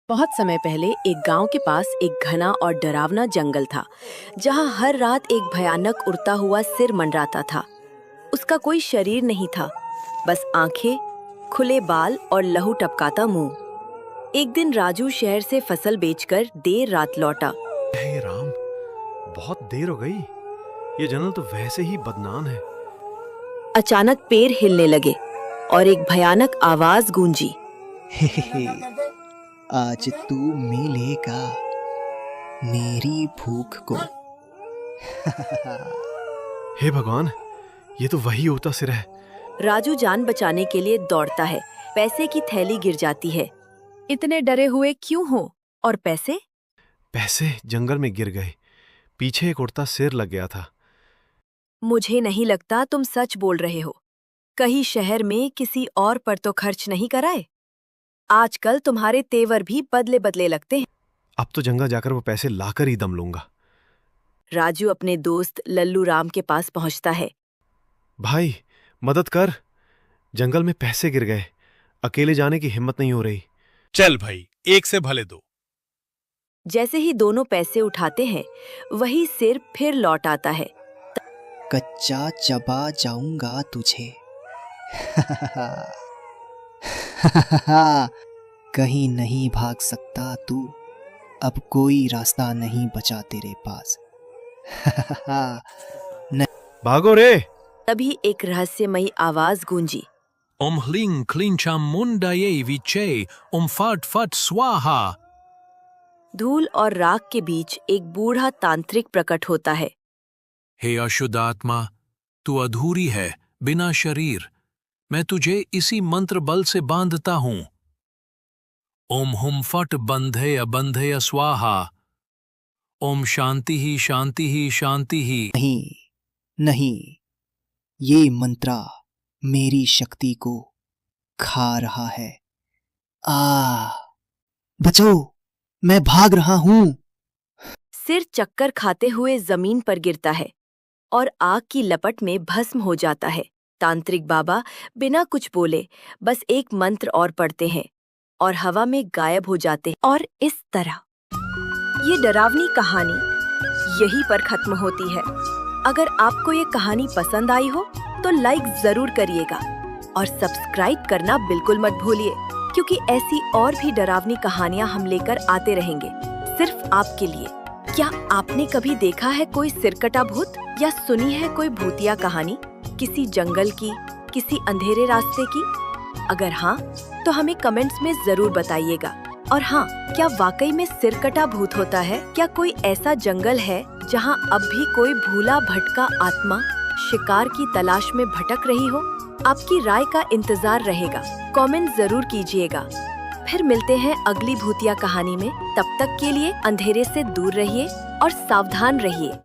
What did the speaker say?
बहुत समय पहले एक गांव के पास एक घना और डरावना जंगल था, जहां हर रात एक भयानक उड़ता हुआ सिर मंडराता था। उसका कोई शरीर नहीं था, बस आंखें, खुले बाल और लहू टपकाता मुंह। एक दिन राजू शहर से फसल बेचकर देर रात लौटा। हे राम, बहुत देर हो गई। ये जंगल तो वैसे ही बदनाम है। अचानक पेड़ हिलने लगे और एक भयानक आवाज गूंजी। हे, आज तू मिलेगा मेरी भूख को। हे भगवान, ये तो वही होता सिर है। राजू जान बचाने के लिए दौड़ता है। पैसे की थैली गिर जाती है। इतने डरे हुए क्यों हो? और पैसे? पैसे जंगल में गिर गए। पीछे एक उड़ता सिर लग गया था। मुझे नहीं लगता तुम सच बोल रहे हो। कहीं शहर में किसी और पर तो खर्च नहीं कराए? आजकल तुम्हारे तेवर भी बदले बदले लगते हैं। अब तो जंगल जाकर वो पैसे लाकर ही दम लूंगा। राजू अपने दोस्त लल्लू राम के पास पहुंचता है। भाई, मदद कर। जंगल में पैसे गिर गए। अकेले जाने की हिम्मत नहीं हो रही। चल भाई, एक से भले दो। जैसे ही दोनों पैसे उठाते हैं, वही सिर फिर लौट आता है। कच्चा चबा जाऊंगा तुझे। कहीं नहीं भाग सकता तू, अब कोई रास्ता नहीं बचा तेरे पास। भागो रे। तभी एक रहस्यमयी आवाज गूंजी। ओम ह्लीं क्लीं चामुंडायै विचे ओम फट फट स्वाहा। धूल और राख के बीच एक बूढ़ा तांत्रिक प्रकट होता है। हे अशुद्ध आत्मा, तू अधूरी है, बिना शरीर। मैं तुझे इसी मंत्र बल से बांधता हूं। ओम हुम फट बंधेय बंधेय स्वाहा। ओम शांति ही शांति ही शांति ही। नहीं, नहीं, ये मंत्रा मेरी शक्ति को खा रहा है। बचो, मैं भाग रहा हूं। सिर चक्कर खाते हुए जमीन पर गिरता है और आग की लपट में भस्म हो जाता है। तांत्रिक बाबा बिना कुछ बोले बस एक मंत्र और पढ़ते हैं और हवा में गायब हो जाते हैं। और इस तरह ये डरावनी कहानी यहीं पर खत्म होती है। अगर आपको ये कहानी पसंद आई हो तो लाइक जरूर करिएगा और सब्सक्राइब करना बिल्कुल मत भूलिए, क्योंकि ऐसी और भी डरावनी कहानियां हम लेकर आते रहेंगे सिर्फ आपके लिए। क्या आपने कभी देखा है कोई सिरकटा भूत, या सुनी है कोई भूतिया कहानी किसी जंगल की, किसी अंधेरे रास्ते की? अगर हाँ, तो हमें कमेंट्स में जरूर बताइएगा। और हाँ, क्या वाकई में सिरकटा भूत होता है? क्या कोई ऐसा जंगल है जहाँ अब भी कोई भूला भटका आत्मा शिकार की तलाश में भटक रही हो? आपकी राय का इंतजार रहेगा। कमेंट जरूर कीजिएगा। फिर मिलते हैं अगली भूतिया कहानी में। तब तक के लिए अंधेरे से दूर रहिए और सावधान रहिए।